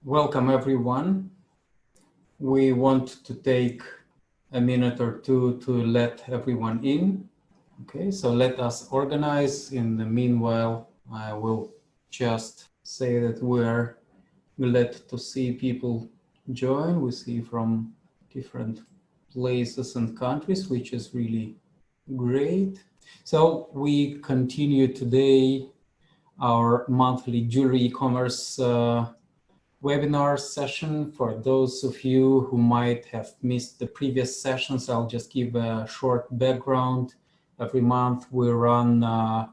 Welcome everyone. We want to take a minute or two to let everyone in. Okay, so let us organize. In the meanwhile, I will just say that we're glad to see people join. We see from different places and countries, which is really great. So we continue today our monthly jewelry e-commerce webinar session. For those of you who might have missed the previous sessions, I'll just give a short background. Every month we run a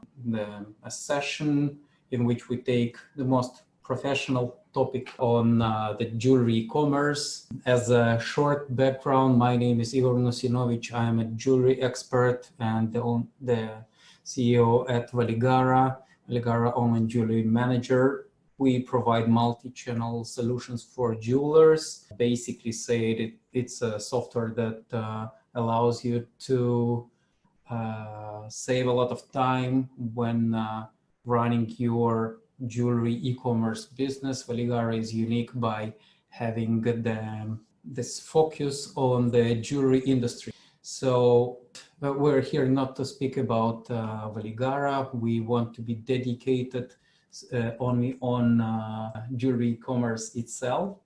session in which we take the most professional topic on the jewelry e-commerce. As a short background, my name is Igor Nosinovic. I am a jewelry expert and the CEO at Valigara, Valigara Online Jewelry Manager. We provide multi-channel solutions for jewelers. Basically say it's a software that allows you to save a lot of time when running your jewelry e-commerce business. Valigara is unique by having this focus on the jewelry industry. So we're here not to speak about Valigara. We want to be dedicated only on jewelry e-commerce itself.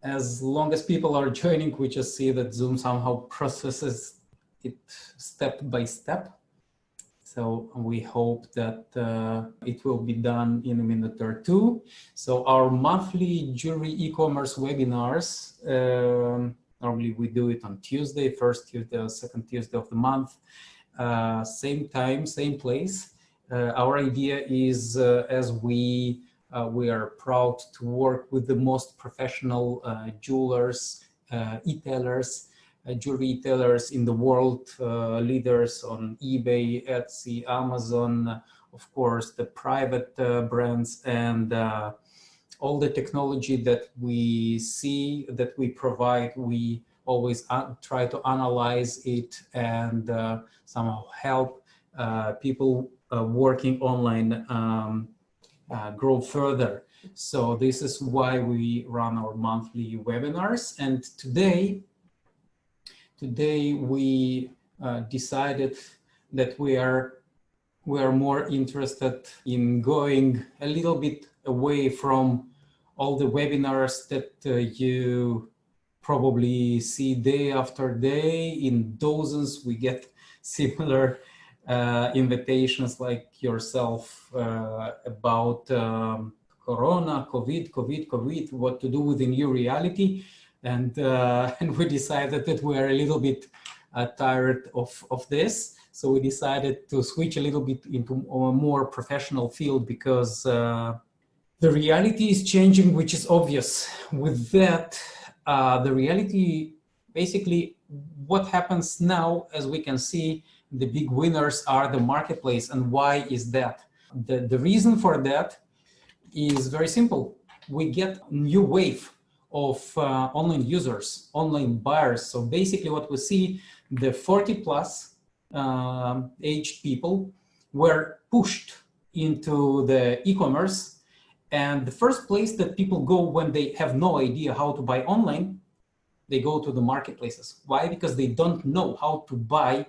As long as people are joining, we just see that Zoom somehow processes it step by step. So we hope that it will be done in a minute or two. So our monthly jewelry e-commerce webinars, normally we do it on Tuesday, first Tuesday or second Tuesday of the month, same time, same place. Our idea is, as we are proud to work with the most professional jewelers, e-tailers, jewelry e-tailers in the world, leaders on eBay, Etsy, Amazon, of course, the private brands, and all the technology that we see, that we provide. We always try to analyze it and somehow help people working online grow further. So this is why we run our monthly webinars. And today we decided that we are more interested in going a little bit away from all the webinars that you probably see day after day. In dozens we get similar invitations like yourself about Corona, COVID, what to do with the new reality. And we decided that we are a little bit tired of this. So we decided to switch a little bit into a more professional field because the reality is changing, which is obvious. With that, the reality, basically what happens now, as we can see, the big winners are the marketplace. And why is that? The reason for that is very simple. We get a new wave of online users, online buyers. So basically what we see, the 40 plus aged people were pushed into the e-commerce. And the first place that people go when they have no idea how to buy online, they go to the marketplaces. Why? Because they don't know how to buy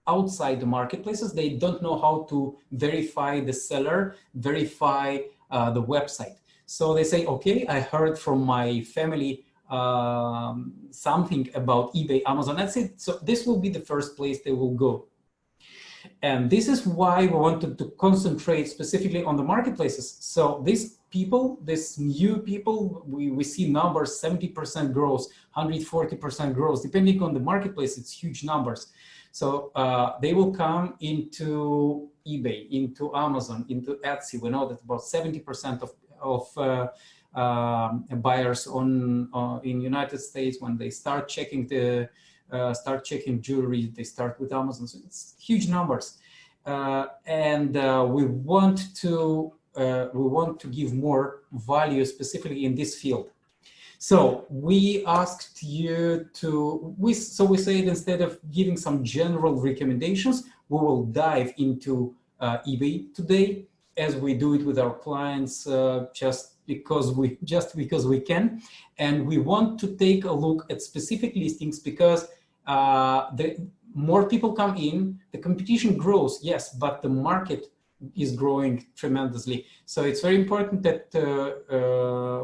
outside the marketplaces. They don't know how to verify the seller, verify the website. So they say, okay, I heard from my family something about eBay, Amazon, that's it. So this will be the first place they will go. And this is why we wanted to concentrate specifically on the marketplaces. So these people, these new people, we see numbers, 70% growth, 140% growth, depending on the marketplace, it's huge numbers. So they will come into eBay, into Amazon, into Etsy. We know that about 70% of buyers in United States, when they start checking jewelry, they start with Amazon. So it's huge numbers, and we want to give more value specifically in this field. So we asked you to, so we said instead of giving some general recommendations, we will dive into eBay today, as we do it with our clients, just because we can, and we want to take a look at specific listings because the more people come in, the competition grows, yes, but the market is growing tremendously. So it's very important that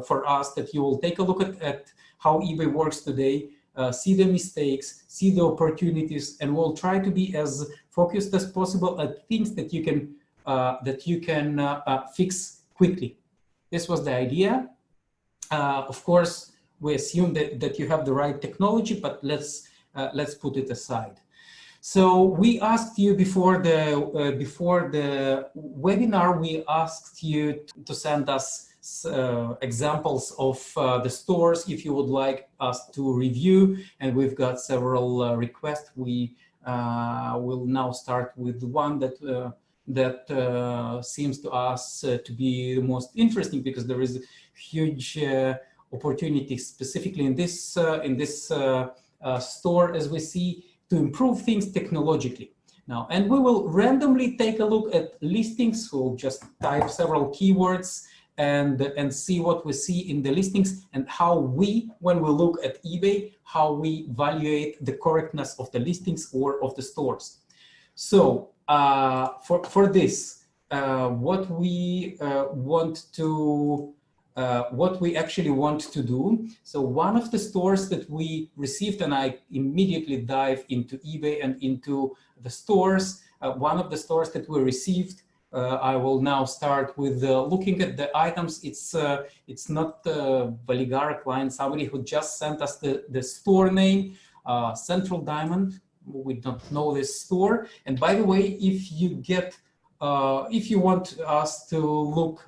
for us that you will take a look at how eBay works today, see the mistakes, see the opportunities, and we'll try to be as focused as possible at things that you can fix quickly. This was the idea. Of course, we assume that you have the right technology, but let's put it aside. So we asked you before the webinar, we asked you to send us examples of the stores if you would like us to review, and we've got several requests. We will now start with the one that seems to us to be the most interesting, because there is a huge opportunity specifically in this store, as we see, to improve things technologically. Now, and we will randomly take a look at listings. We'll just type several keywords and see what we see in the listings, and how we, when we look at eBay, how we evaluate the correctness of the listings or of the stores. So for this, what we actually want to do. So one of the stores that we received, and I immediately dive into eBay and into the stores. One of the stores that we received, I will now start with looking at the items. It's not the Valigara client, somebody who just sent us the store name, Central Diamond. We don't know this store. And by the way, if you want us to look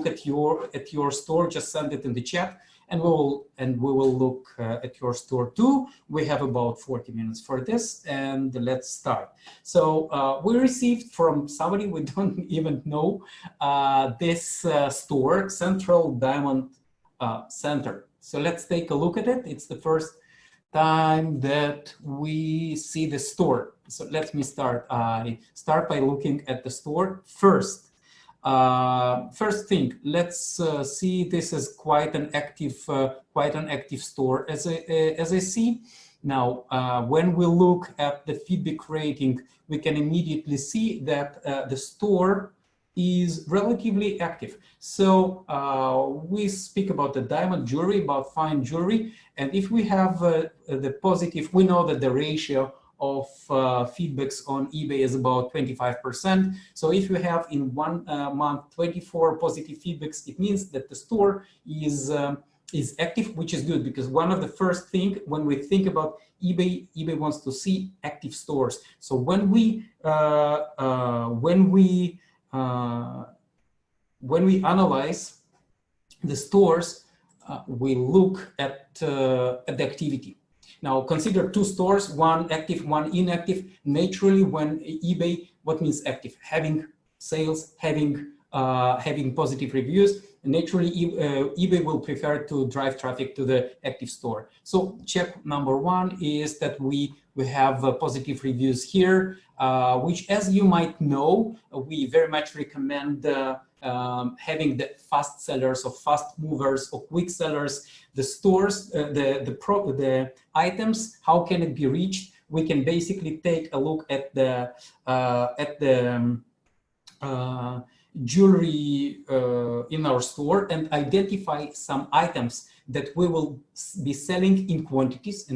at your store, just send it in the chat, and we will look at your store too. We have about 40 minutes for this, and let's start. So we received from somebody we don't even know this store, Central Diamond Center. So let's take a look at it. It's the first time that we see the store. So let me start. I start by looking at the store first. First thing, let's see this is quite an active store as I see. Now, when we look at the feedback rating, we can immediately see that the store is relatively active. So we speak about the diamond jewelry, about fine jewelry, and if we have the positive, we know that the ratio of feedbacks on eBay is about 25%. So if you have in 1 month 24 positive feedbacks, it means that the store is active, which is good, because one of the first things when we think about eBay wants to see active stores. So when we analyze the stores, we look at the activity. Now consider two stores, one active, one inactive. Naturally, when eBay, what means active? Having sales, having positive reviews. Naturally, eBay will prefer to drive traffic to the active store. So check number one is that we have positive reviews here, which, as you might know, we very much recommend having the fast sellers or fast movers or quick sellers. The stores, the items, how can it be reached? We can basically take a look at the jewelry in our store and identify some items that we will be selling in quantities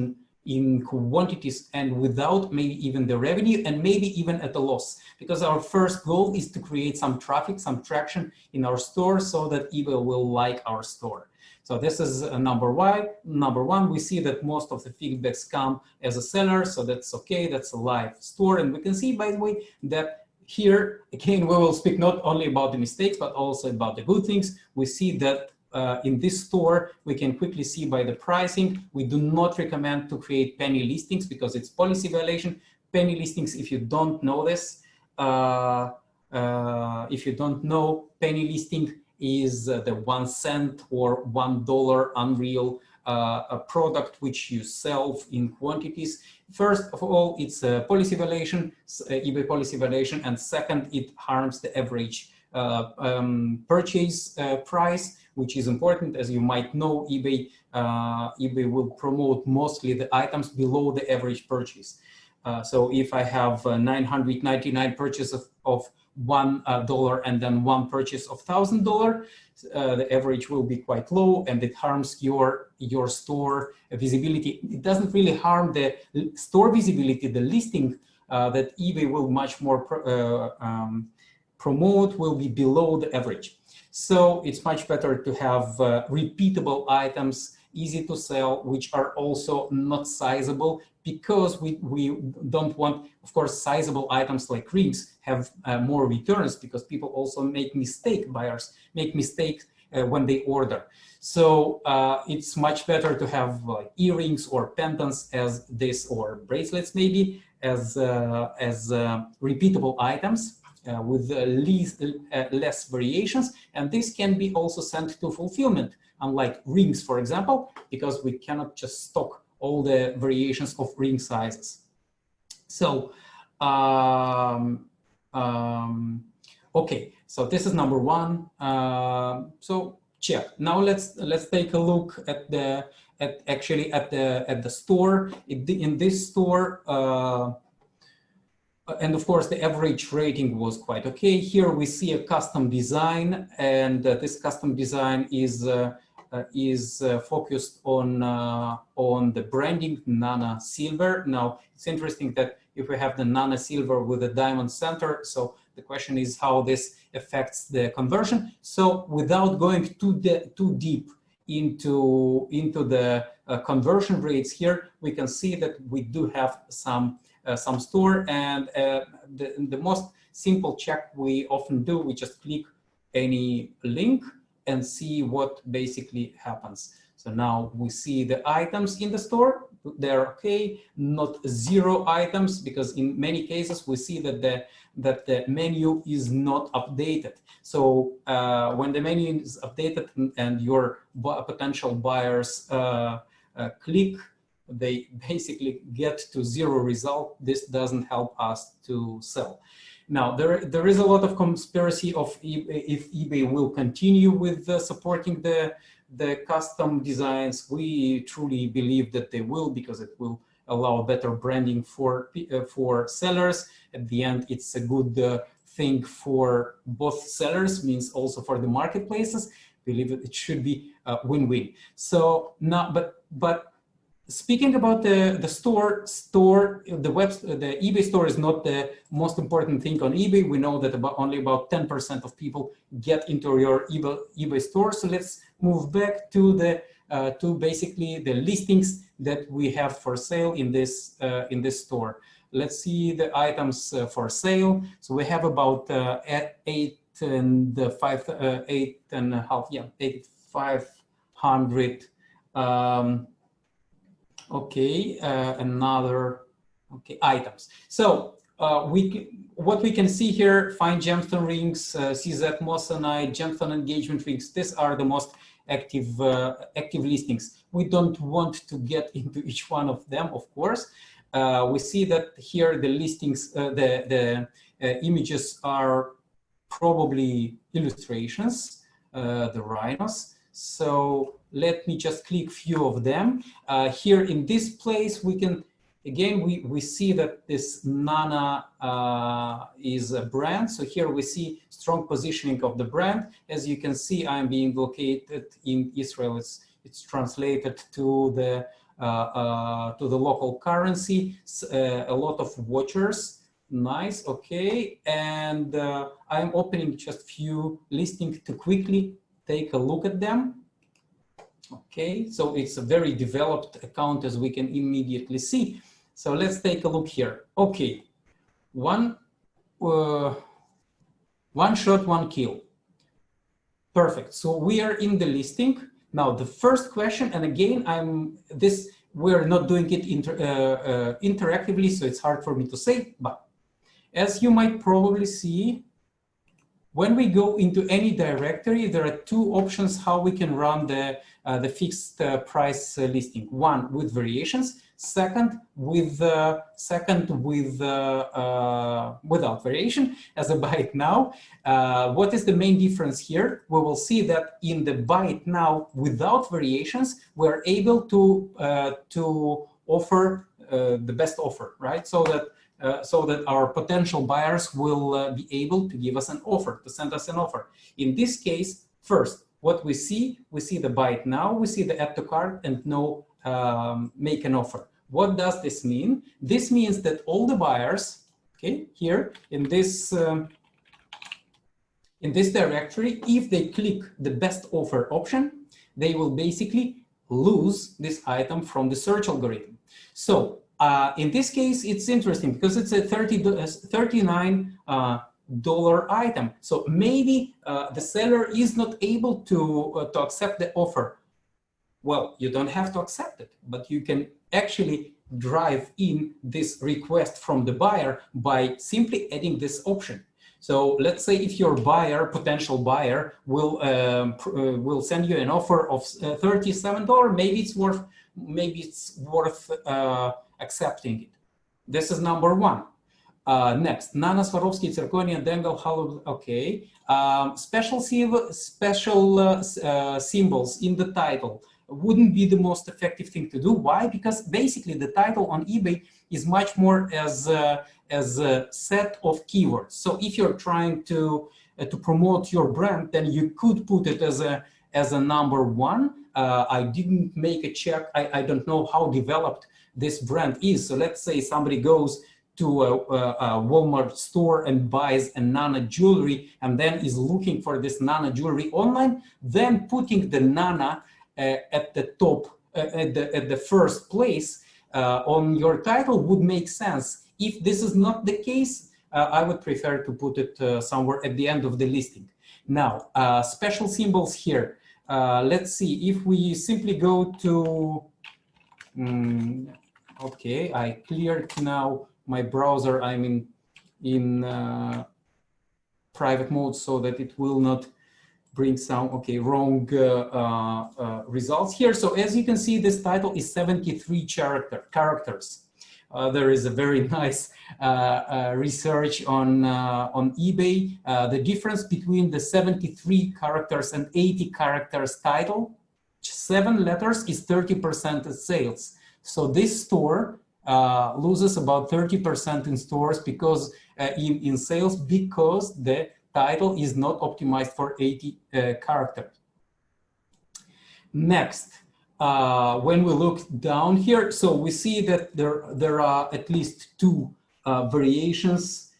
and without maybe even the revenue, and maybe even at a loss, because our first goal is to create some traffic, some traction in our store so that eBay will like our store. So this is number one. We see that most of the feedbacks come as a seller, so that's okay, that's a live store. And we can see, by the way, that here, again, we will speak not only about the mistakes, but also about the good things. We see that in this store, we can quickly see by the pricing. We do not recommend to create penny listings because it's policy violation. Penny listings, if you don't know this, penny listing is the 1 cent or $1 unreal a product which you sell in quantities. First of all, it's a policy violation, eBay policy violation, and second, it harms the average purchase price, which is important. As you might know, eBay will promote mostly the items below the average purchase. So if I have 999 purchases of $1 and then one purchase of $1,000, the average will be quite low, and it harms your store visibility. It doesn't really harm the store visibility. The listing that eBay will much more promote will be below the average. So it's much better to have repeatable items, easy to sell, which are also not sizable, because we don't want, of course, sizable items like rings have more returns, because people also make mistake, buyers make mistakes when they order. So it's much better to have like earrings or pendants as this, or bracelets maybe, as repeatable items with less variations. And this can be also sent to fulfillment, unlike rings, for example, because we cannot just stock all the variations of ring sizes. So, okay, so this is number one. So check. Now let's take a look at the store. In this store, and of course the average rating was quite okay. Here we see a custom design, and this custom design is focused on the branding Nana Silver. Now it's interesting that if we have the Nana Silver with a diamond center, so the question is how this affects the conversion. So without going too deep into the conversion rates here, we can see that we do have some store, and the most simple check we often do, we just click any link and see what basically happens. So now we see the items in the store, they're okay, not 0 items, because in many cases we see that the menu is not updated. So when the menu is updated and your potential buyers click, they basically get to 0 result. This doesn't help us to sell. Now, there is a lot of conspiracy of if eBay will continue with supporting the custom designs. We truly believe that they will, because it will allow better branding for sellers. At the end, it's a good thing for both sellers, means also for the marketplaces. We believe that it should be a win-win. So now, but speaking about the eBay store is not the most important thing on eBay. We know that only about 10% of people get into your eBay store. So let's move back to basically the listings that we have for sale in this store. Let's see the items for sale. So we have about 8,500. Okay, items. So what we can see here: fine gemstone rings, CZ moissanite, gemstone engagement rings. These are the most active listings. We don't want to get into each one of them, of course. We see that here the listings, the images are probably illustrations, the rhinos. So let me just click few of them. Here in this place, we can, again, we see that this Nana is a brand. So here we see strong positioning of the brand. As you can see, I'm being located in Israel. It's translated to the local currency. A lot of watchers. Nice, okay. And I'm opening just few listings to quickly take a look at them. Okay, so it's a very developed account, as we can immediately see. So let's take a look here. Okay, one shot, one kill. Perfect. So we are in the listing. Now the first question, and again, we're not doing it interactively, so it's hard for me to say, but as you might probably see, when we go into any directory, there are 2 options how we can run the fixed price listing. One with variations. Second without variation as a buy it now. What is the main difference here? We will see that in the buy it now without variations, we're able to offer the best offer, right? So that our potential buyers will be able to give us an offer, to send us an offer. In this case, first, what we see the buy it now, we see the add to cart and no make an offer. What does this mean? This means that all the buyers, okay, here in this directory, if they click the best offer option, they will basically lose this item from the search algorithm. So in this case, it's interesting because it's a $39 item. So maybe the seller is not able to accept the offer. Well, you don't have to accept it, but you can actually drive in this request from the buyer by simply adding this option. So let's say if your potential buyer will send you an offer of $37, maybe it's worth accepting it. This is number one. Next, Nana, Swarovski, Zirconia, Dangle, Hollow. Okay. Special symbols in the title wouldn't be the most effective thing to do. Why? Because basically the title on eBay is much more as a set of keywords. So if you're trying to promote your brand, then you could put it as a number one. I didn't make a check. I don't know how developed this brand is. So let's say somebody goes to a Walmart store and buys a Nana jewelry and then is looking for this Nana jewelry online, then putting the Nana at the top, at the first place on your title would make sense. If this is not the case, I would prefer to put it somewhere at the end of the listing. Now, special symbols here. Let's see if we simply go to, okay, I cleared now my browser. I'm in private mode so that it will not bring some wrong results here. So as you can see, this title is 73 characters. There is a very nice research on eBay. The difference between the 73 characters and 80 characters title, 7 letters, is 30% of sales. So this store loses about 30% in stores because in sales, because the title is not optimized for 80 characters. Next, when we look down here, so we see that there are at least 2 variations.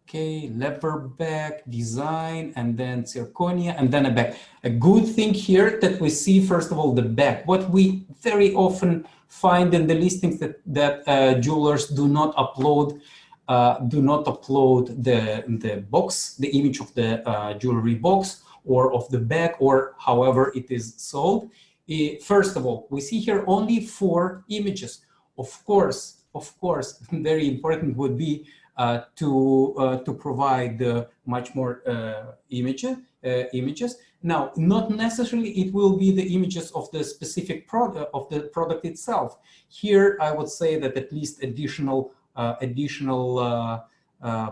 Okay, leatherback design, and then zirconia, and then a back. A good thing here that we see, first of all, the back. What we very often find in the listings that jewelers do not upload the box, the image of the jewelry box or of the bag, or however it is sold. First of all, we see here only 4 images. Of course, very important would be to provide much more images. Now, not necessarily it will be the images of the specific product, of the product itself. Here, I would say that at least additional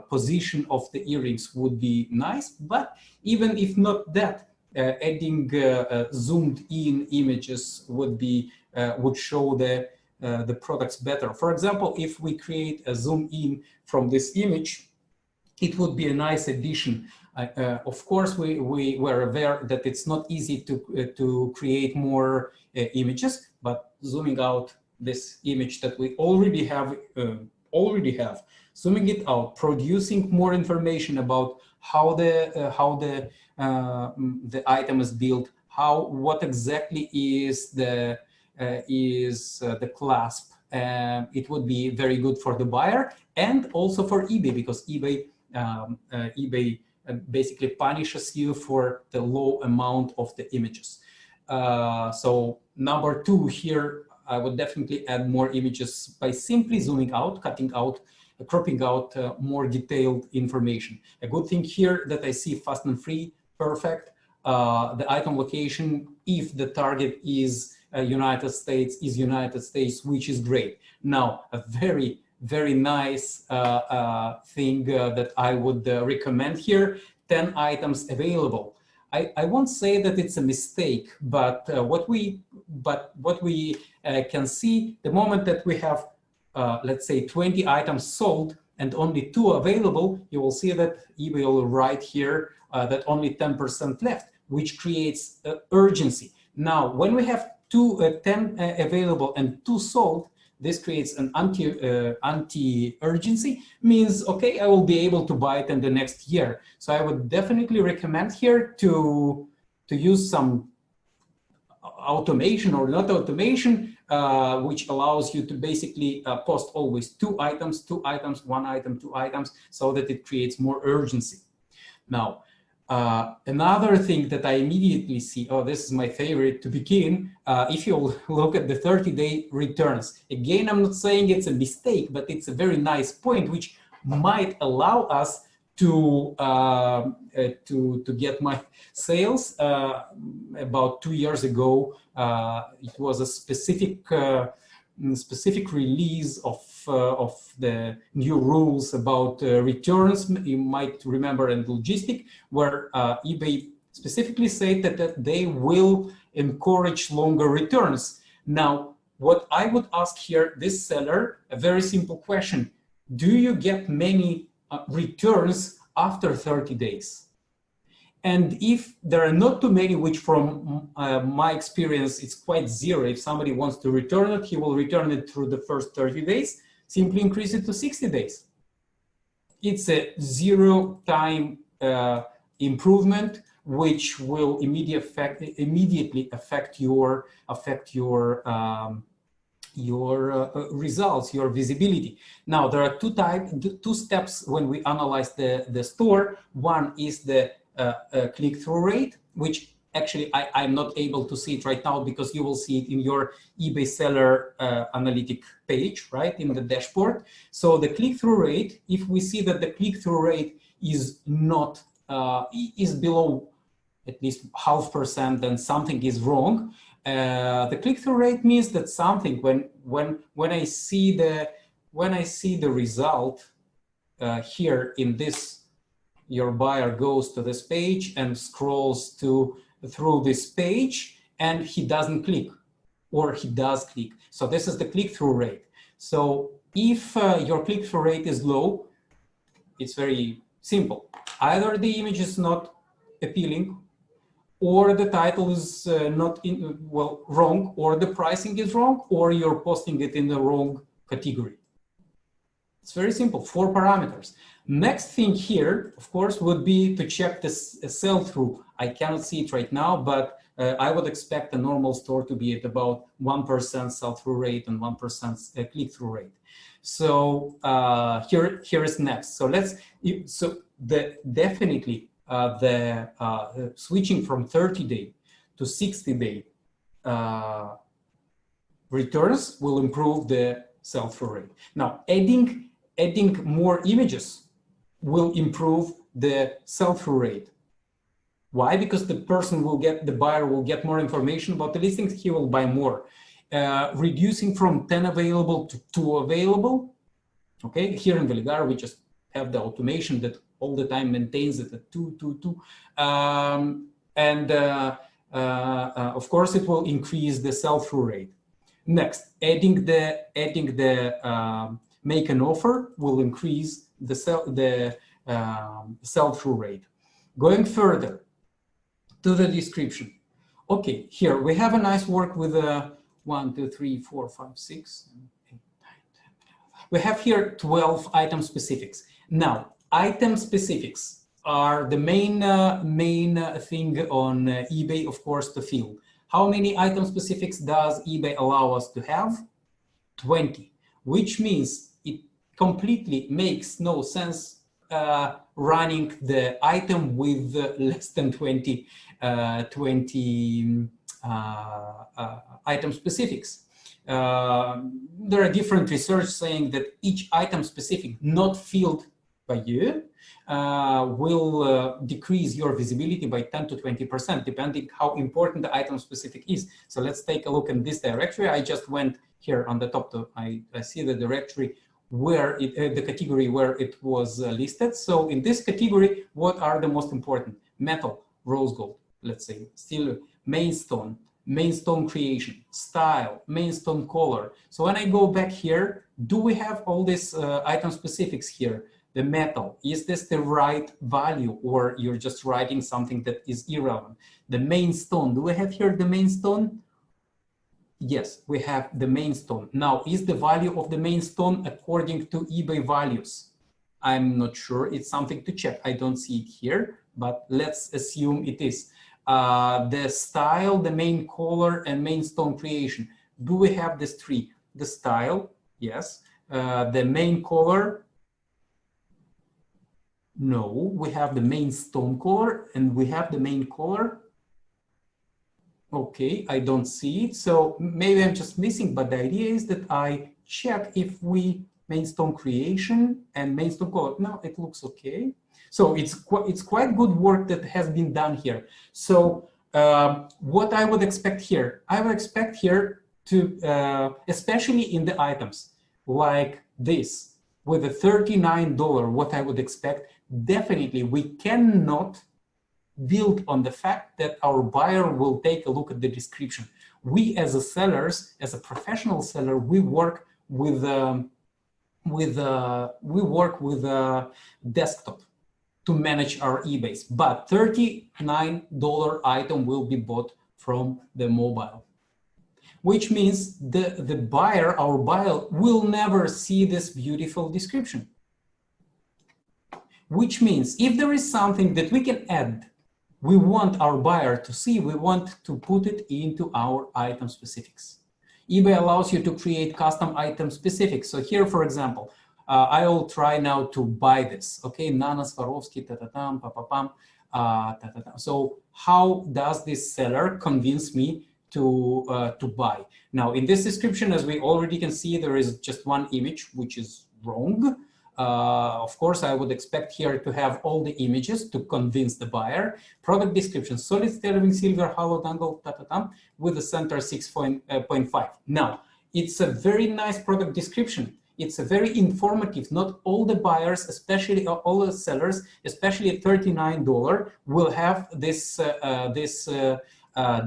position of the earrings would be nice. But even if not that, adding zoomed in images would show the products better. For example, if we create a zoom in from this image, it would be a nice addition. Of course, we were aware that it's not easy to create more images, but zooming out this image that we already have, zooming it out, producing more information about how the item is built, what exactly is the clasp. It would be very good for the buyer and also for eBay, because eBay basically punishes you for the low amount of the images. So number 2 here, I would definitely add more images by simply zooming out, cutting out, cropping out more detailed information. A good thing here that I see fast and free, perfect. the item location if the target is United States, which is great. Now, a very, very nice thing that I would recommend here, 10 items available. I won't say that it's a mistake, but what we can see, the moment that we have, let's say, 20 items sold and only 2 available, you will see that eBay will write here that only 10% left, which creates urgency. Now, when we have 10 available and 2 sold, this creates an anti-urgency, means, okay, I will be able to buy it in the next year. So I would definitely recommend here to use some automation or not automation, which allows you to basically post always 2 items, 2 items, 1 item, 2 items, so that it creates more urgency. Now, another thing that I immediately see, oh, this is my favorite to begin, if you look at the 30-day returns. Again, I'm not saying it's a mistake, but it's a very nice point, which might allow us to get my sales. About 2 years ago, it was a specific release of the new rules about returns. You might remember in logistic, where eBay specifically said that they will encourage longer returns. Now, what I would ask here, this seller, a very simple question: do you get many returns after 30 days? And if there are not too many, which from my experience, it's quite zero. If somebody wants to return it, he will return it through the first 30 days, simply increase it to 60 days. It's a zero-time improvement, which will immediately affect your results, your visibility. Now, there are two steps when we analyze the store. One is the click-through rate, which actually I'm not able to see it right now because you will see it in your eBay seller analytic page, right, in the dashboard. So the click-through rate, if we see that the click-through rate is not is below at least 0.5%, then something is wrong. The click-through rate means that something, when I see the result here in this, your buyer goes to this page and scrolls through this page, and he doesn't click, or he does click. So this is the click-through rate. So if your click-through rate is low, it's very simple. Either the image is not appealing, or the title is wrong, or the pricing is wrong, or you're posting it in the wrong category. It's very simple, 4 parameters. Next thing here, of course, would be to check this sell-through. I cannot see it right now, but I would expect a normal store to be at about 1% sell-through rate and 1% click-through rate. So here is next. So definitely the switching from 30-day to 60-day returns will improve the sell-through rate. Now, adding more images will improve the sell-through rate. Why? Because the buyer will get more information about the listings, he will buy more. Reducing from 10 available to 2 available. Okay, here in Valigara, we just have the automation that all the time maintains it at 2, 2, 2. Of course, it will increase the sell-through rate. Next, adding the make an offer will increase the sell-through rate. Going further to the description. Okay, here we have a nice work with 1, 2, 3, 4, 5, 6, 8, 9, 10. We have here 12 item specifics. Now, item specifics are the main thing on eBay, of course, to fill. How many item specifics does eBay allow us to have? 20, which means it completely makes no sense running the item with less than 20 item specifics. There are different research saying that each item specific not filled by you will decrease your visibility by 10 to 20%, depending how important the item specific is. So let's take a look in this directory. I just went here on the top. I see the directory where the category where it was listed. So in this category, what are the most important? Metal, rose gold, let's say, steel, main stone creation, style, main stone color. So when I go back here, do we have all these item specifics here? The metal, is this the right value, or you're just writing something that is irrelevant? The main stone, do we have here the main stone? Yes, we have the main stone. Now, is the value of the main stone according to eBay values? I'm not sure. It's something to check. I don't see it here, but let's assume it is. The style, the main color, and main stone creation. Do we have these three? The style, yes. The main color, no. We have the main stone color, and we have the main color. Okay, I don't see it. So maybe I'm just missing, but the idea is that I check if we main stone creation and main stone color. Now it looks okay. So it's quite good work that has been done here. So what I would expect here, I would expect here to, especially in the items like this, with a $39, what I would expect, definitely we cannot build on the fact that our buyer will take a look at the description. We as a sellers, as a professional seller, we work with desktop to manage our eBays, but $39 item will be bought from the mobile, which means the buyer, our buyer, will never see this beautiful description. Which means if there is something that we can add, we want our buyer to see, we want to put it into our item specifics. eBay allows you to create custom item specifics. So here, for example, I will try now to buy this. Okay, Nana Swarovski, ta-ta-tam, pa-pa-pam, ta-ta-tam. So how does this seller convince me to buy? Now, in this description, as we already can see, there is just one image, which is wrong. Of course, I would expect here to have all the images to convince the buyer. Product description, solid sterling silver, hollow dangle, ta-ta-tam, with the center 6.5. Now, it's a very nice product description. It's a very informative. Not all the buyers, especially all the sellers, especially at $39, will have this,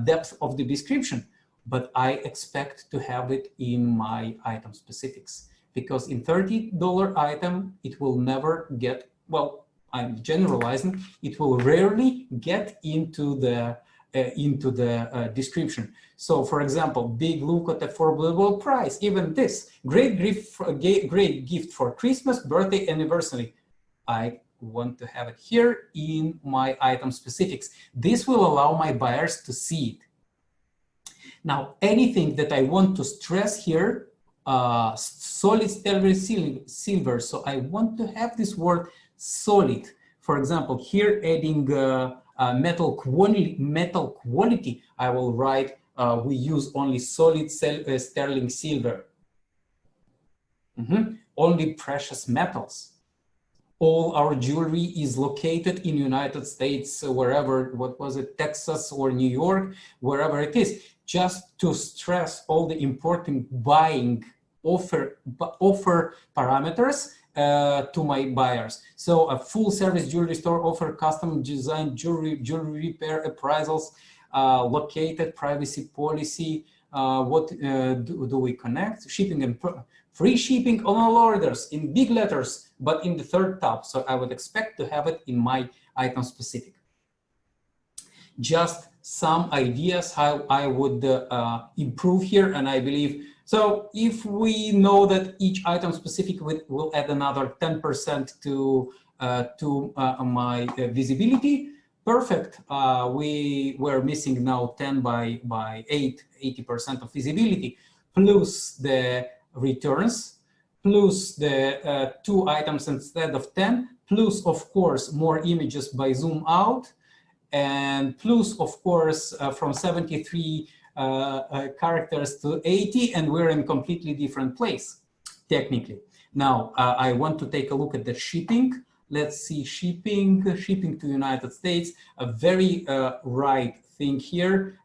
depth of the description. But I expect to have it in my item specifics. Because in $30 item, it will never get, well, I'm generalizing, it will rarely get into the description. So for example, big look at affordable price, even this, great gift for Christmas, birthday, anniversary. I want to have it here in my item specifics. This will allow my buyers to see it. Now, anything that I want to stress here, solid sterling silver. So I want to have this word solid. For example, here adding metal quality, I will write, we use only solid sterling silver. Only precious metals. All our jewelry is located in United States, wherever, what was it, Texas or New York, wherever it is, just to stress all the important buying offer parameters to my buyers. So a full service jewelry store offer custom design jewelry repair appraisals, located privacy policy. What do we connect? Shipping and free shipping on all orders in big letters, but in the third tab. So I would expect to have it in my item specific. Just some ideas how I would improve here, and I believe so. If we know that each item specific will add another 10% to my visibility, perfect. We were missing now 10 by 8, 80% of visibility, plus the returns, plus the 2 items instead of 10, plus of course more images by zoom out, and plus of course from 73 characters to 80, and we're in a completely different place technically. Now I want to take a look at the shipping. Let's see, shipping to United States, a very right thing here.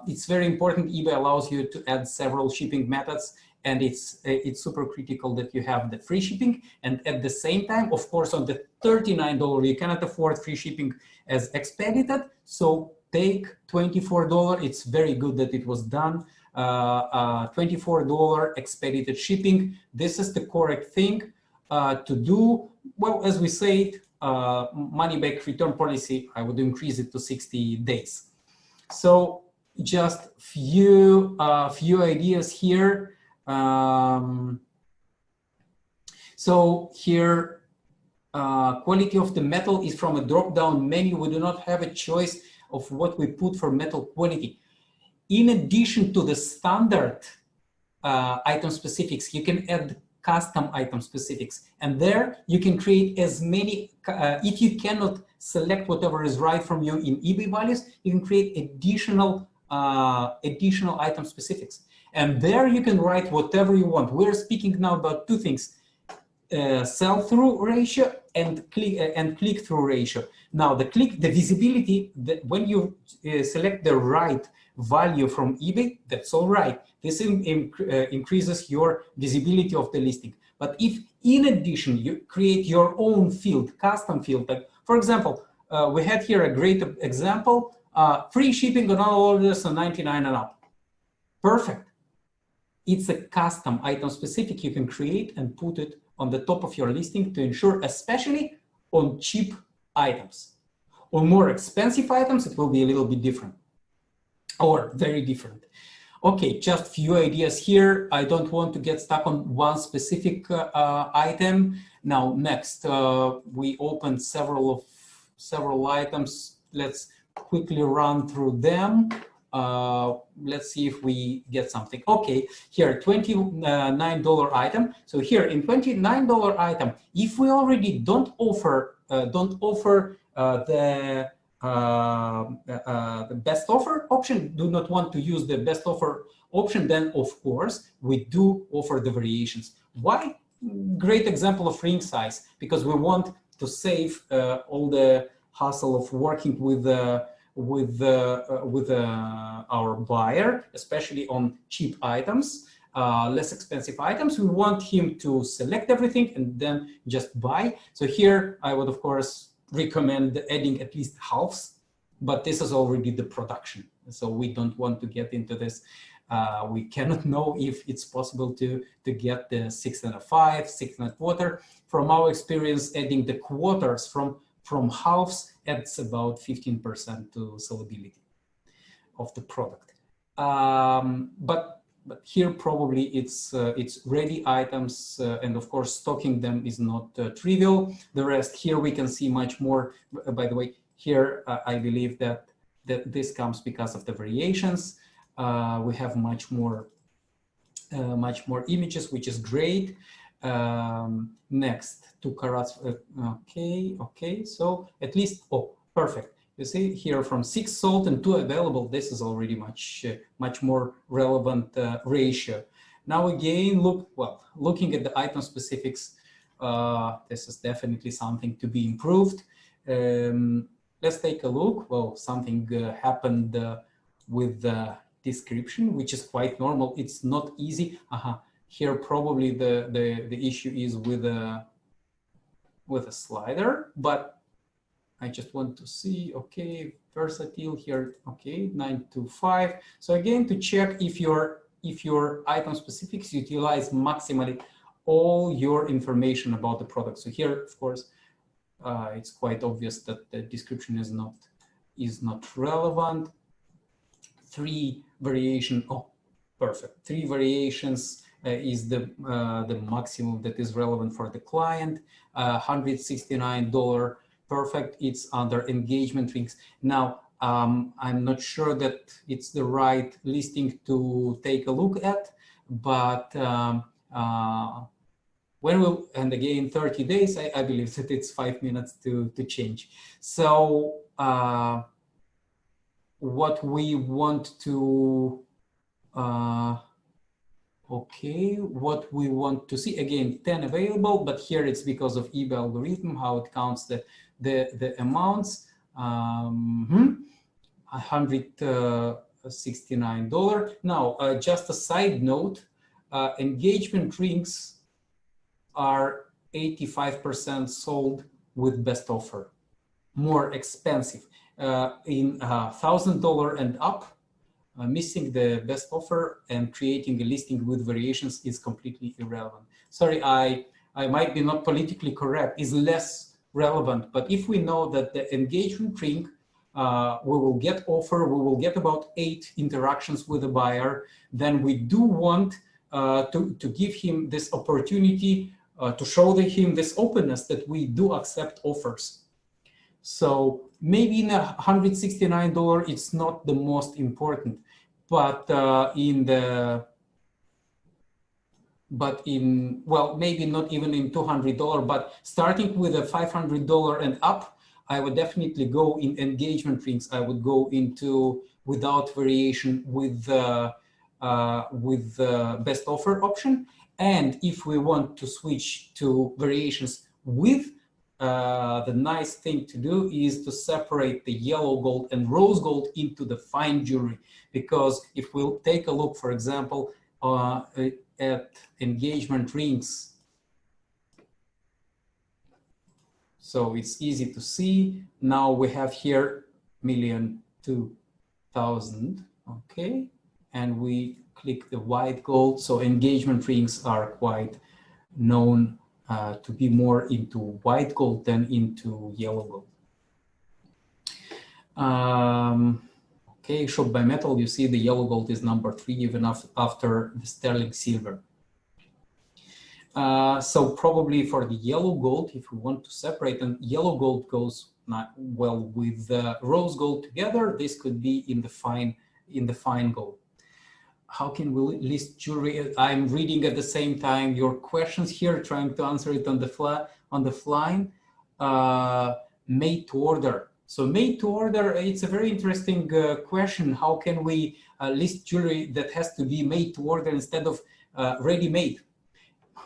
It's very important. eBay allows you to add several shipping methods, and it's super critical that you have the free shipping. And at the same time, of course, on the $39, you cannot afford free shipping as expedited. So take $24. It's very good that it was done. $24 expedited shipping. This is the correct thing to do. Well, as we said, money back return policy, I would increase it to 60 days. So just few ideas here. So here, quality of the metal is from a drop-down menu. We do not have a choice of what we put for metal quality. In addition to the standard item specifics, you can add custom item specifics, and there you can create as many. If you cannot select whatever is right from you in eBay values, you can create additional item specifics, and there you can write whatever you want. We're speaking now about two things: sell-through ratio and click-through ratio. Now, the visibility, when you select the right value from eBay, that's all right. This increases your visibility of the listing. But if in addition you create your own field, custom field, like for example, we had here a great example, free shipping on all orders on 99 and up. Perfect. It's a custom item specific you can create and put it on the top of your listing to ensure, especially on cheap items. On more expensive items, it will be a little bit different or very different. Okay, just few ideas here. I don't want to get stuck on one specific item. Now, next, we opened several items. Let's quickly run through them. Let's see if we get something. Okay, here, $29 item. So here in $29 item, if we already don't offer the best offer option, do not want to use the best offer option, then of course we do offer the variations. Why? Great example of ring size, because we want to save all the hassle of working with our buyer, especially on cheap items, less expensive items. We want him to select everything and then just buy. So here I would of course recommend adding at least halves, but this is already the production, so we don't want to get into this. We cannot know if it's possible to get the 6 1/5, 6 1/4. From our experience, adding the quarters from halves adds about 15% to sellability of the product. But here probably it's ready items, and of course stocking them is not trivial. The rest here we can see much more. By the way, here I believe that this comes because of the variations. We have much more images, which is great. Next, 2 carats. Okay. So at least, oh, perfect. You see here from 6 sold and 2 available. This is already much more relevant ratio. Now again, looking at the item specifics, this is definitely something to be improved. Let's take a look. Well, something happened with the description, which is quite normal. It's not easy. Here probably the issue is with a slider, but I just want to see, okay, versatile here, okay, 925. So again, to check if your item specifics utilize maximally all your information about the product. So here, of course, it's quite obvious that the description is not relevant. 3 variation, oh, perfect. 3 variations is the maximum that is relevant for the client. $169. Perfect. It's under engagement links. Now, I'm not sure that it's the right listing to take a look at, but when we'll, and again, 30 days, I believe that it's 5 minutes to change. So what we want to Okay, what we want to see, again, 10 available, but here it's because of eBay algorithm, how it counts the amounts. $169. Now, just a side note, engagement rings are 85% sold with best offer, more expensive. In $1,000 and up, missing the best offer and creating a listing with variations is completely irrelevant. Sorry, I might be not politically correct, is less relevant, but if we know that the engagement ring, we will get offer, we will get about 8 interactions with the buyer, then we do want to give him this opportunity to show him this openness that we do accept offers. So maybe in $169, it's not the most important, but well, maybe not even in $200, but starting with a $500 and up, I would definitely go in engagement rings. I would go into without variation with the best offer option. And if we want to switch to variations with, the nice thing to do is to separate the yellow gold and rose gold into the fine jewelry. Because if we'll take a look, for example, at engagement rings, so it's easy to see. Now we have here 1,002,000, okay? And we click the white gold. So engagement rings are quite known to be more into white gold than into yellow gold. Okay, shop by metal, you see the yellow gold is number 3, even after the sterling silver. So probably for the yellow gold, if we want to separate, and yellow gold goes not well with rose gold together, this could be in the fine gold. How can we list jewelry? I'm reading at the same time your questions here, trying to answer it on the fly. Made to order. So made to order, it's a very interesting question. How can we list jewelry that has to be made to order instead of ready-made?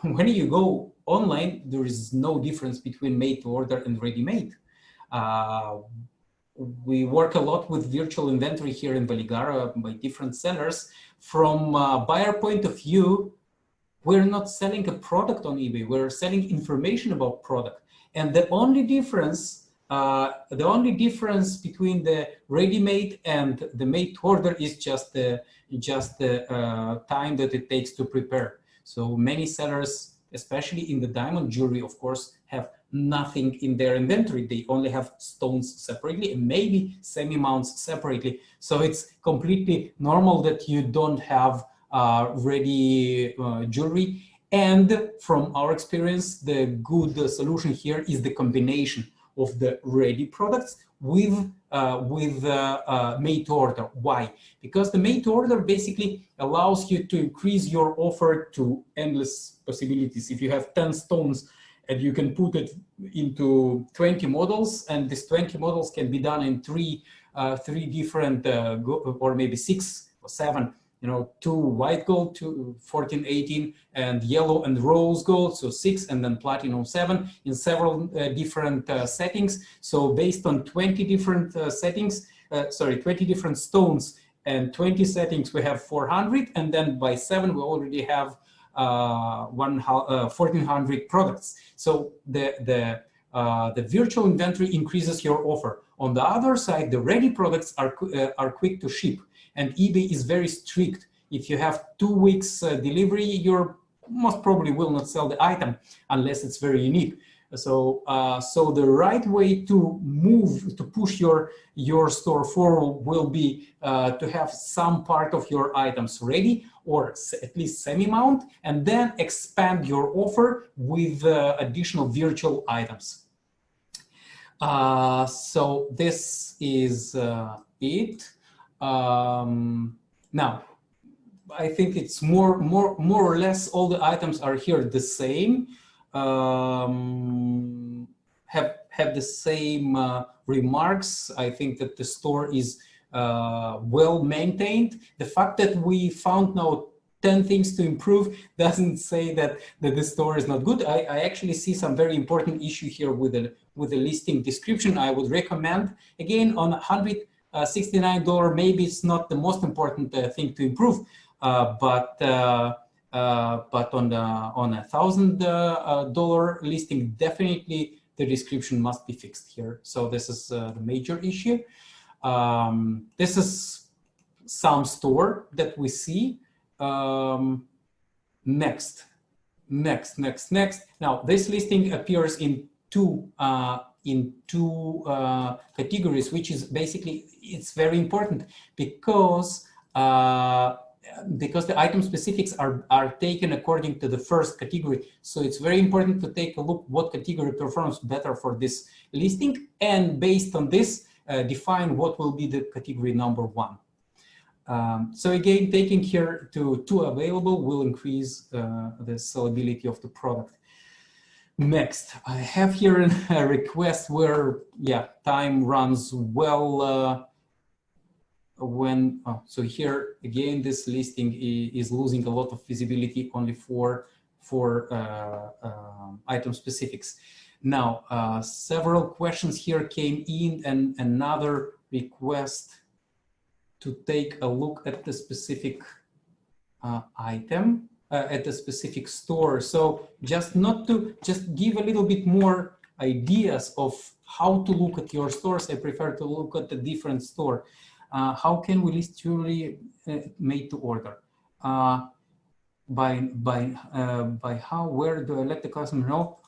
When you go online, there is no difference between made to order and ready-made. We work a lot with virtual inventory here in Valigara by different sellers. From a buyer point of view, we're not selling a product on eBay. We're selling information about product. And the only difference between the ready-made and the made to order is just the time that it takes to prepare. So many sellers, especially in the diamond jewelry, of course, have nothing in their inventory. They only have stones separately and maybe semi-mounts separately. So it's completely normal that you don't have ready jewelry. And from our experience, the good solution here is the combination of the ready products with made to order. Why? Because the made to order basically allows you to increase your offer to endless possibilities. If you have 10 stones and you can put it into 20 models, and these 20 models can be done in three different, or maybe 6 or 7, 2 white gold, 2 14, 18, and yellow and rose gold, so 6, and then platinum 7 in several different settings. So based on 20 different 20 different stones and 20 settings, we have 400, and then by 7 we already have 1,400 products. So the virtual inventory increases your offer. On the other side, the ready products are quick to ship. And eBay is very strict. If you have 2 weeks delivery, you most probably will not sell the item unless it's very unique. So, so the right way to push your store forward will be to have some part of your items ready, or at least semi-mount, and then expand your offer with additional virtual items. So this is it. Now, I think it's more or less all the items are here the same, have the same remarks. I think that the store is well maintained. The fact that we found now 10 things to improve doesn't say that the store is not good. I actually see some very important issue here with the listing description. I would recommend, again, on $169, maybe it's not the most important thing to improve, but on $1,000 listing, definitely the description must be fixed here. So this is the major issue. This is some store that we see. Next. Now, this listing appears in two categories, which is basically, it's very important because the item specifics are taken according to the first category. So it's very important to take a look what category performs better for this listing, and based on this, define what will be the category number one. So again, taking here to two available will increase the sellability of the product. Next, I have here a request where, yeah, time runs well so here again, this listing is losing a lot of visibility only for item specifics. Now, several questions here came in, and another request to take a look at the specific item, at the specific store. So just give a little bit more ideas of how to look at your stores. I prefer to look at a different store. How can we list jewelry made to order? By how, where do I let the customer know?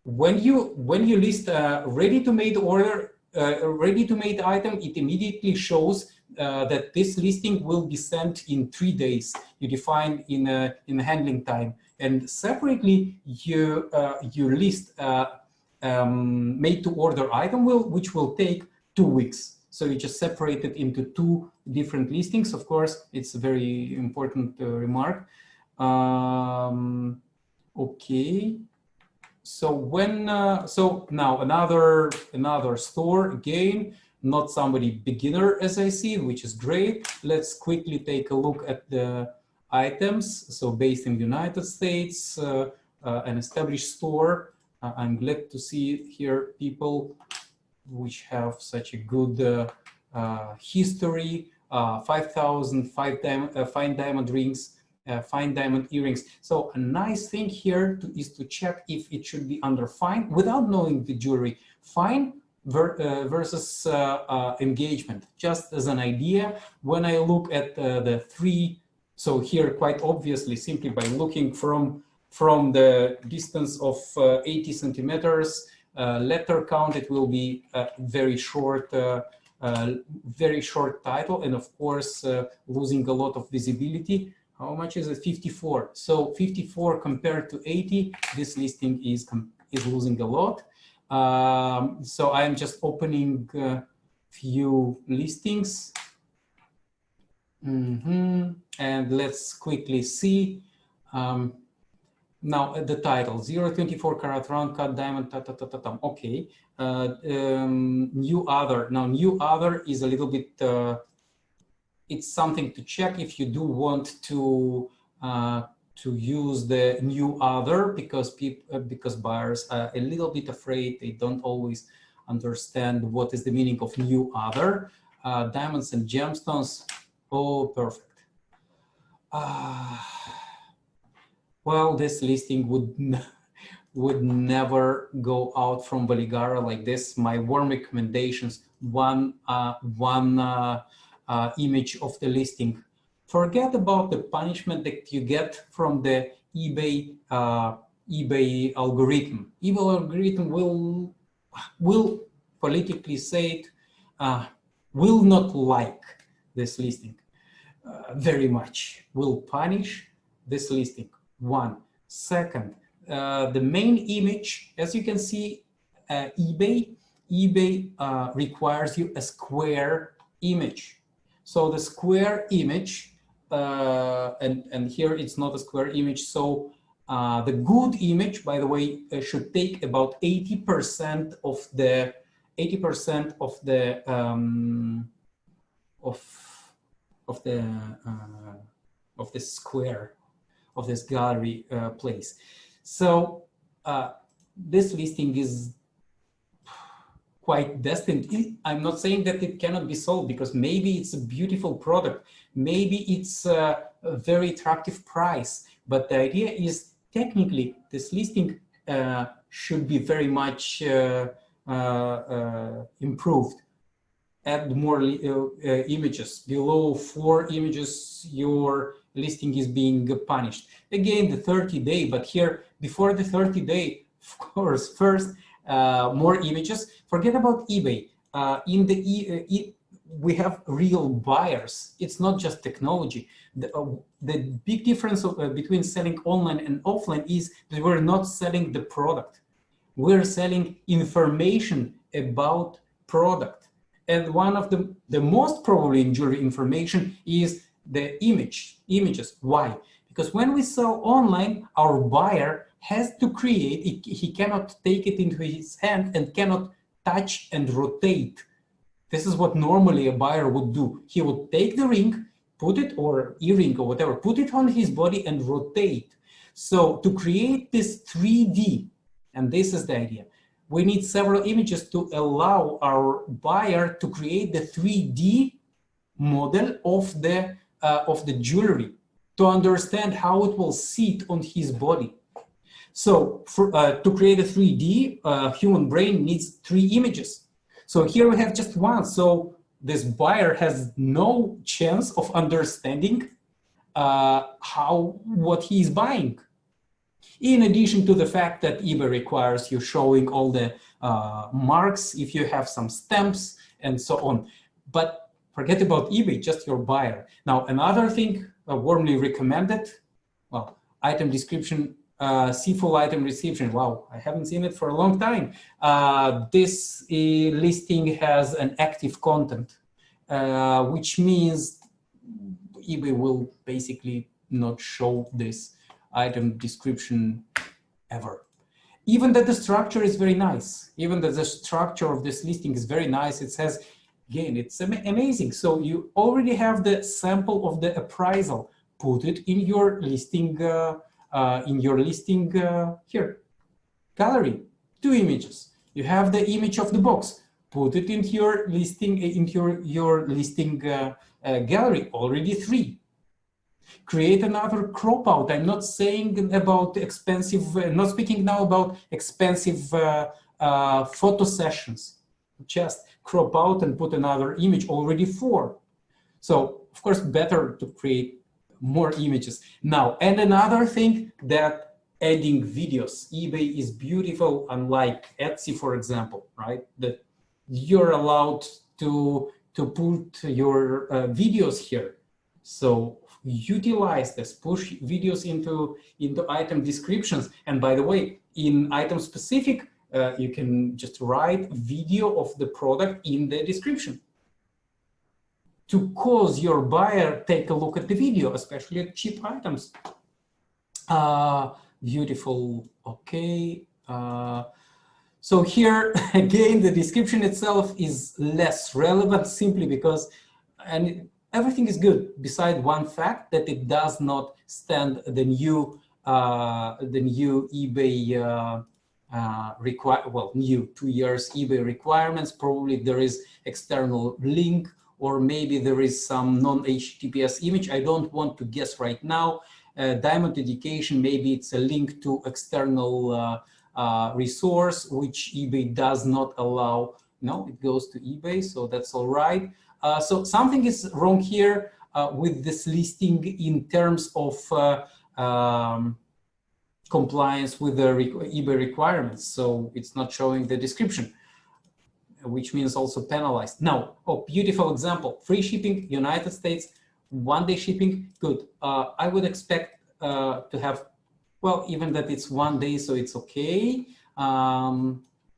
When you list ready-to-made order, ready-to-made item, it immediately shows that this listing will be sent in 3 days. You define in a handling time, and separately you list made-to-order item which will take 2 weeks. So you just separate it into two different listings. Of course, it's a very important remark. Okay. So so now another store, again, not somebody beginner as I see, which is great. Let's quickly take a look at the items. So based in the United States, an established store. I'm glad to see here people which have such a good history. 5,000 fine diamond rings, fine diamond earrings. So a nice thing here is to check if it should be under fine without knowing the jewelry. Fine versus engagement. Just as an idea, when I look at the three, so here quite obviously, simply by looking from the distance of 80 centimeters, letter count, it will be a very short title, and of course losing a lot of visibility. How much is it? 54. So 54 compared to 80, this listing is losing a lot. So I'm just opening a few listings. And let's quickly see. Now the title, 0.24 karat round cut diamond, okay. New other. Now new other is a little bit, it's something to check if you do want to use the new other, because buyers are a little bit afraid. They don't always understand what is the meaning of new other. Diamonds and gemstones. Oh, perfect. Well, this listing would never go out from Valigara like this. My warm recommendations: one image of the listing. Forget about the punishment that you get from the eBay algorithm. eBay algorithm will politically say it, will not like this listing very much. Will punish this listing. One. Second, the main image, as you can see, eBay requires you a square image. So the square image, and here it's not a square image. So the good image, by the way, should take about 80% of the of this square, of this gallery place. So this listing is quite destined. I'm not saying that it cannot be sold, because maybe it's a beautiful product, maybe it's a very attractive price, but the idea is technically this listing should be very much improved. Add more images. Below 4 images, your listing is being punished. Again, the 30-day, but here, before the 30-day, of course, first, more images. Forget about eBay. In the we have real buyers. It's not just technology. The big difference between selling online and offline is that we're not selling the product. We're selling information about product. And one of the most probably in jewelry information is the images. Why? Because when we sell online, our buyer has to create, he cannot take it into his hand and cannot touch and rotate. This is what normally a buyer would do. He would take the ring, put it, or earring or whatever, put it on his body and rotate. So to create this 3D, and this is the idea, we need several images to allow our buyer to create the 3D model of the jewelry, to understand how it will sit on his body. So to create a 3D, human brain needs 3 images. So here we have just one. So this buyer has no chance of understanding what he is buying. In addition to the fact that eBay requires you showing all the marks, if you have some stamps and so on. But forget about eBay, just your buyer. Now, another thing warmly recommended, well, item description, see full item description. Wow, I haven't seen it for a long time. This listing has an active content, which means eBay will basically not show this item description ever. Even that the structure is very nice. Even that the structure of this listing is very nice. It says, again, it's amazing. So you already have the sample of the appraisal. Put it in your listing. Here, gallery, 2 images. You have the image of the box. Put it into your listing, your listing gallery. Already 3. Create another crop out. I'm not saying about expensive. Not speaking now about expensive photo sessions. Just crop out and put another image. Already 4. So of course, better to create more images. Now, and another thing, that adding videos. eBay is beautiful, unlike Etsy, for example, right? That you're allowed to put your videos here. So utilize this, push videos into item descriptions. And by the way, in item specific, you can just write video of the product in the description, to cause your buyer take a look at the video, especially at cheap items. Beautiful, okay. So here, again, the description itself is less relevant simply because, and everything is good, beside one fact that it does not stand the new eBay new 2 years eBay requirements. Probably there is external link, or maybe there is some non-HTTPS image. I don't want to guess right now. Diamond Education, maybe it's a link to external resource, which eBay does not allow. No, it goes to eBay, so that's all right. So something is wrong here with this listing in terms of compliance with the eBay requirements. So it's not showing the description, which means also penalized. Now, beautiful example, free shipping, United States, 1-day shipping, good. I would expect to have, well, even that it's 1 day, so it's okay.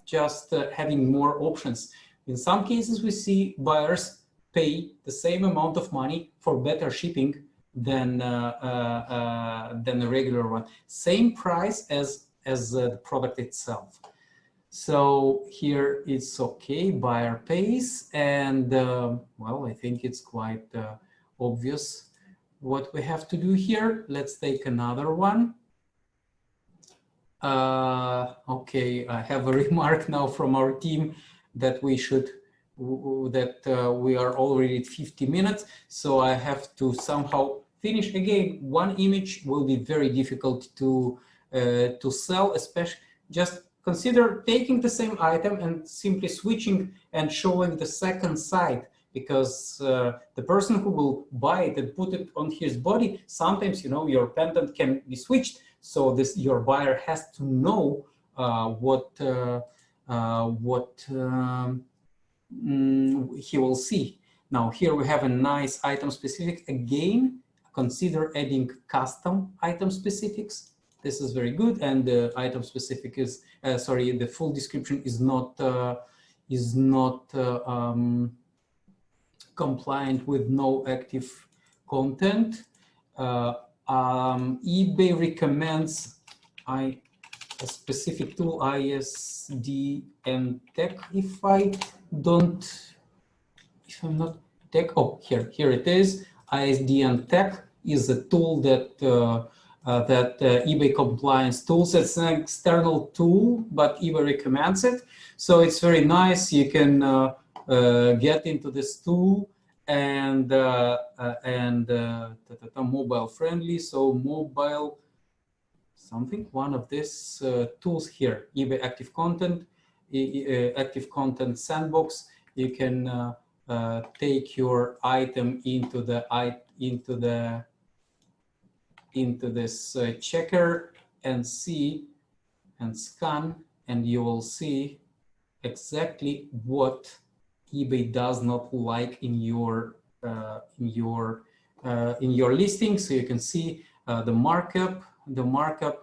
Just having more options. In some cases, we see buyers pay the same amount of money for better shipping than the regular one. Same price as the product itself. So here it's okay, buyer pays, and well, I think it's quite obvious what we have to do here. Let's take another one. Okay, I have a remark now from our team that we should, we are already at 50 minutes. So I have to somehow finish. Again, one image will be very difficult to sell, especially just consider taking the same item and simply switching and showing the second side, because the person who will buy it and put it on his body, sometimes, you know, your pendant can be switched. So this, your buyer has to know what he will see. Now here we have a nice item specific. Again, consider adding custom item specifics. This is very good, and the item specific is sorry, the full description is not compliant with no active content. eBay recommends a specific tool, ISD and tech. If I'm not tech, oh, here it is. ISD and tech is a tool that eBay compliance tools. It's an external tool, but eBay recommends it. So it's very nice. You can get into this tool, and mobile friendly. So mobile something, one of these tools here, eBay active content, active content sandbox. You can take your item into this checker and see and scan, and you will see exactly what eBay does not like in your listing. So you can see the markup,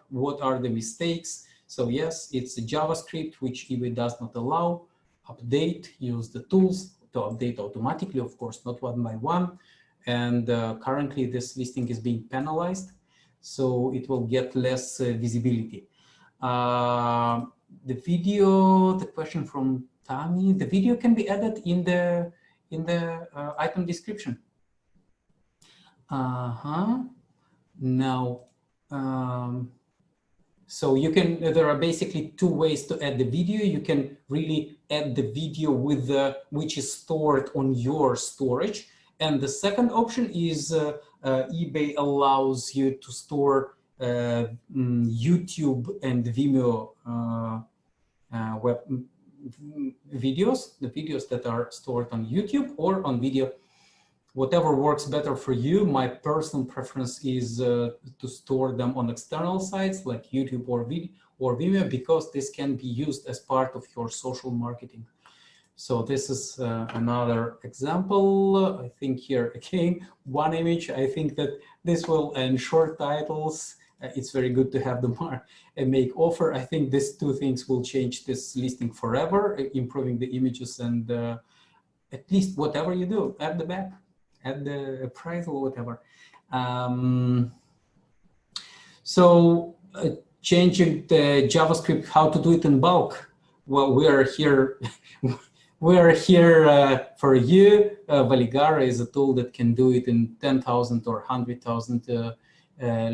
what are the mistakes. So yes, it's a JavaScript, which eBay does not allow. Update, use the tools to update automatically, of course, not one by one. And currently this listing is being penalized, so it will get less visibility. The video, the question from Tami, the video can be added in the item description. Now, so you can, there are basically two ways to add the video. You can really add the video with which is stored on your storage. And the second option is eBay allows you to store YouTube and Vimeo web videos, the videos that are stored on YouTube or on video, whatever works better for you. My personal preference is to store them on external sites like YouTube or Vimeo, because this can be used as part of your social marketing. So this is another example. I think here again, one image. I think that this will, and short titles, it's very good to have them and make offer. I think these two things will change this listing forever, improving the images and at least whatever you do at the back, at the price or whatever. So changing the JavaScript, how to do it in bulk. Well, we are here. We are here for you. Valigara is a tool that can do it in 10,000 or 100,000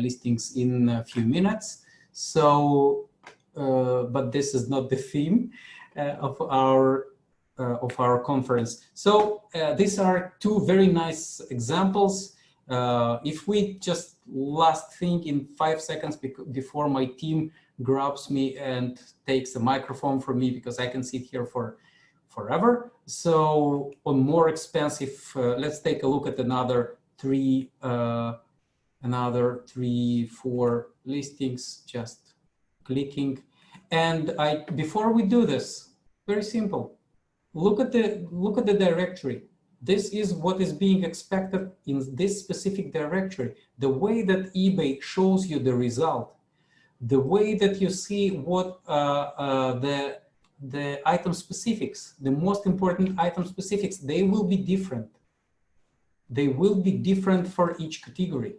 listings in a few minutes. So, but this is not the theme of our conference. So these are two very nice examples. If we just last thing in 5 seconds before my team grabs me and takes a microphone from me, because I can sit here for forever. So on more expensive, let's take a look at another 3, 4 listings, just clicking. And before we do this, very simple. Look at the directory. This is what is being expected in this specific directory. The way that eBay shows you the result, the way that you see what the item specifics, the most important item specifics, they will be different. They will be different for each category.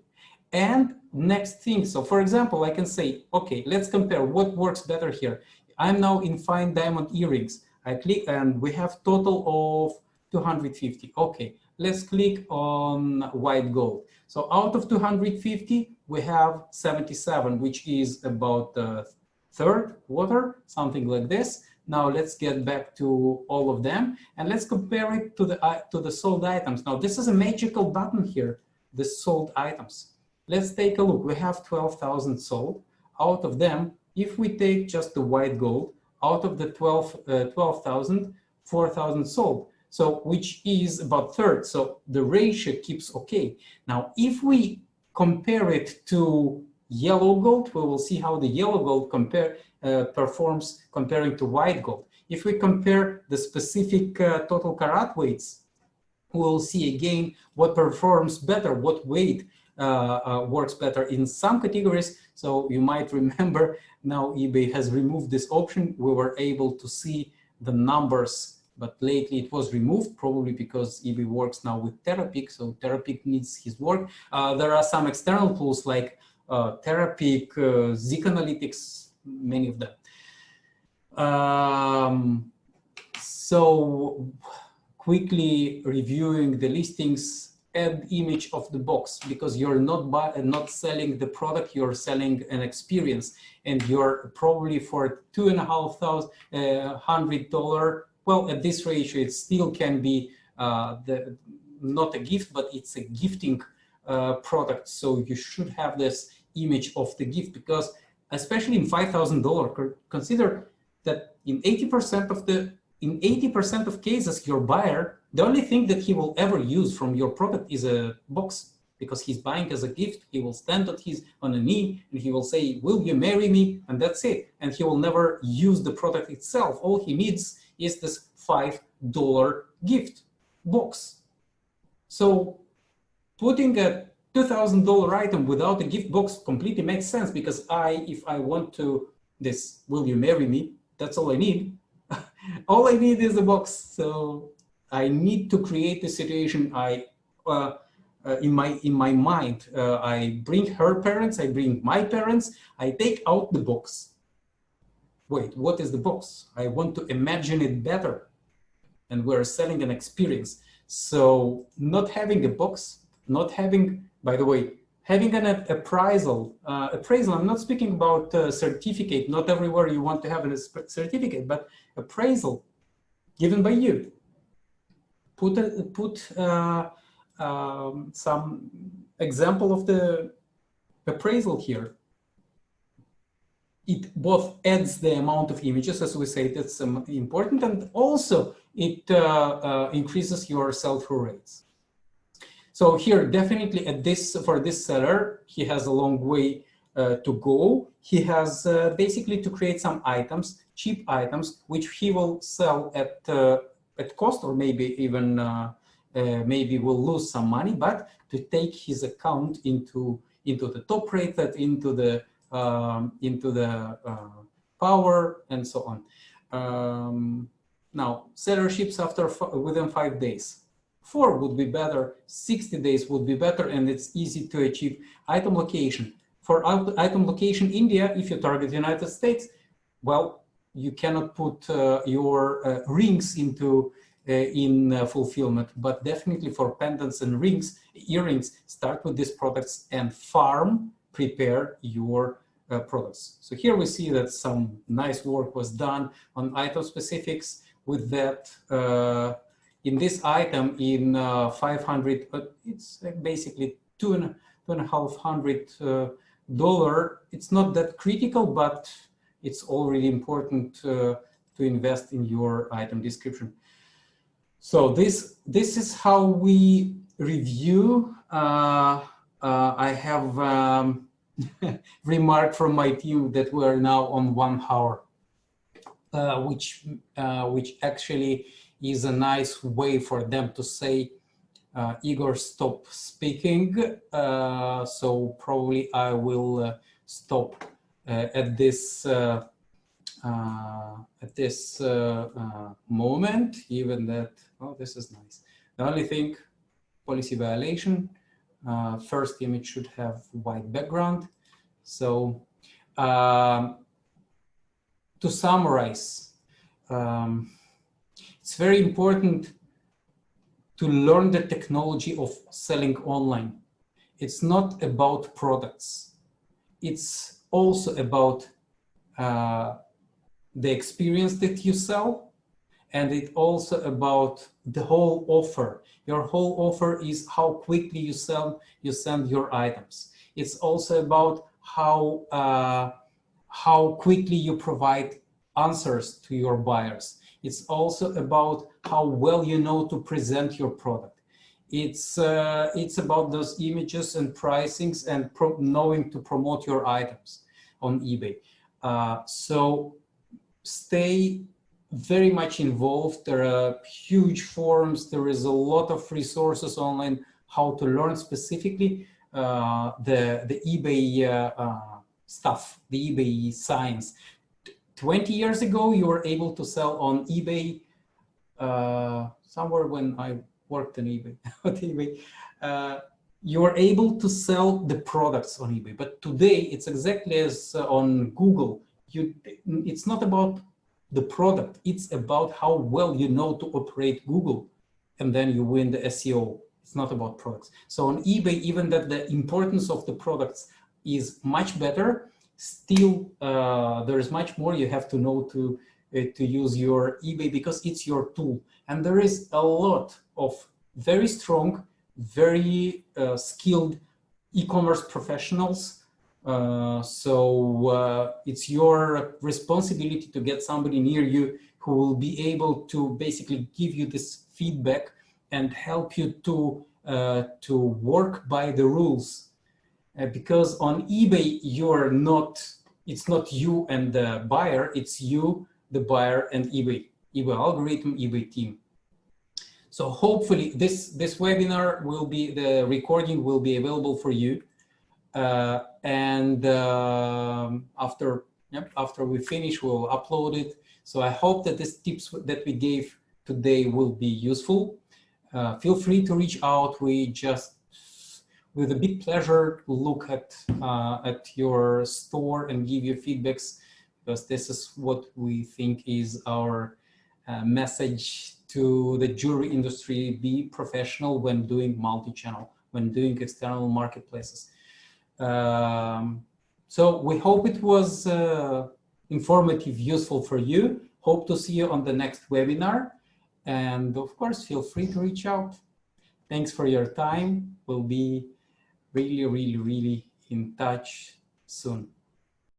And next thing, so for example, I can say, okay, let's compare what works better here. I'm now in fine diamond earrings. I click and we have total of 250. Okay, let's click on white gold. So out of 250, we have 77, which is about a third, quarter, something like this. Now let's get back to all of them and let's compare it to the sold items. Now this is a magical button here, the sold items. Let's take a look. We have 12,000 sold. Out of them, if we take just the white gold, out of the 12,000, 4,000 sold. So which is about third. So the ratio keeps okay. Now, if we compare it to yellow gold, we will see how the yellow gold performs comparing to white gold. If we compare the specific total carat weights, we will see again what performs better, what weight works better in some categories. So you might remember now eBay has removed this option. We were able to see the numbers, but lately it was removed, probably because eBay works now with Terapeak, so Terapeak needs his work. There are some external tools like Terapeak, Zik Analytics, many of them. So quickly reviewing the listings, add image of the box, because you're not selling the product, you're selling an experience, and you're probably for $2,500. Well, at this ratio, it still can be not a gift, but it's a gifting product. So you should have this image of the gift, because especially in $5,000, consider that in 80% of cases, your buyer, the only thing that he will ever use from your product is a box, because he's buying as a gift. He will stand on a knee and he will say, "Will you marry me?" And that's it. And he will never use the product itself. All he needs is this $5 gift box. So putting a $2,000 item without a gift box completely makes sense, because if I want to this, "Will you marry me?" That's all I need. All I need is a box. So I need to create the situation. In my mind, I bring her parents, I bring my parents, I take out the box. Wait, what is the box? I want to imagine it better. And we're selling an experience. So not having a box, not having, by the way, having an appraisal, I'm not speaking about a certificate. Not everywhere you want to have a certificate, but appraisal given by you. Put some example of the appraisal here. It both adds the amount of images, as we say, that's important, and also it increases your sell-through rates. So here, definitely for this seller, he has a long way to go. He has basically to create some items, cheap items, which he will sell at cost, or maybe even maybe will lose some money, but to take his account into the top rated, into the power, and so on. Now, seller ships within 5 days. 4 would be better, 60 days would be better, and it's easy to achieve. Item location. For item location India, if you target United States, well, you cannot put your rings in fulfillment, but definitely for pendants and earrings, start with these products and prepare your products. So here we see that some nice work was done on item specifics with that. In this item, in 500, it's basically $2,500. It's not that critical, but it's already important to invest in your item description. So this is how we review. I have remarked from my team that we are now on 1 hour, which actually is a nice way for them to say, Igor, stop speaking. So probably I will stop at this moment, even that, oh, this is nice. The only thing, policy violation, first image should have white background. So to summarize, it's very important to learn the technology of selling online. It's not about products. It's also about the experience that you sell, and it's also about the whole offer. Your whole offer is how quickly you send your items. It's also about how quickly you provide answers to your buyers. It's also about how well you know to present your product. It's about those images and pricings and knowing to promote your items on eBay. So stay very much involved. There are huge forums. There is a lot of resources online how to learn specifically the eBay stuff, the eBay science. 20 years ago, you were able to sell on eBay somewhere when I worked on eBay. You were able to sell the products on eBay, but today it's exactly as on Google. It's not about the product, it's about how well you know to operate Google, and then you win the SEO. It's not about products. So on eBay, even that the importance of the products is much better, still there is much more you have to know to use your eBay, because it's your tool. And there is a lot of very strong, very skilled e-commerce professionals. So it's your responsibility to get somebody near you who will be able to basically give you this feedback and help you to work by the rules. Because on eBay, it's not you and the buyer, it's you, the buyer, and eBay algorithm, eBay team. So hopefully this webinar will be, the recording will be available for you. And after we finish, we'll upload it. So I hope that these tips that we gave today will be useful. Feel free to reach out. We just, with a big pleasure, look at your store and give you feedbacks, because this is what we think is our message to the jewelry industry: be professional when doing multi-channel, when doing external marketplaces. So we hope it was informative, useful for you. Hope to see you on the next webinar. And of course, feel free to reach out. Thanks for your time. We'll be really, really, really in touch soon.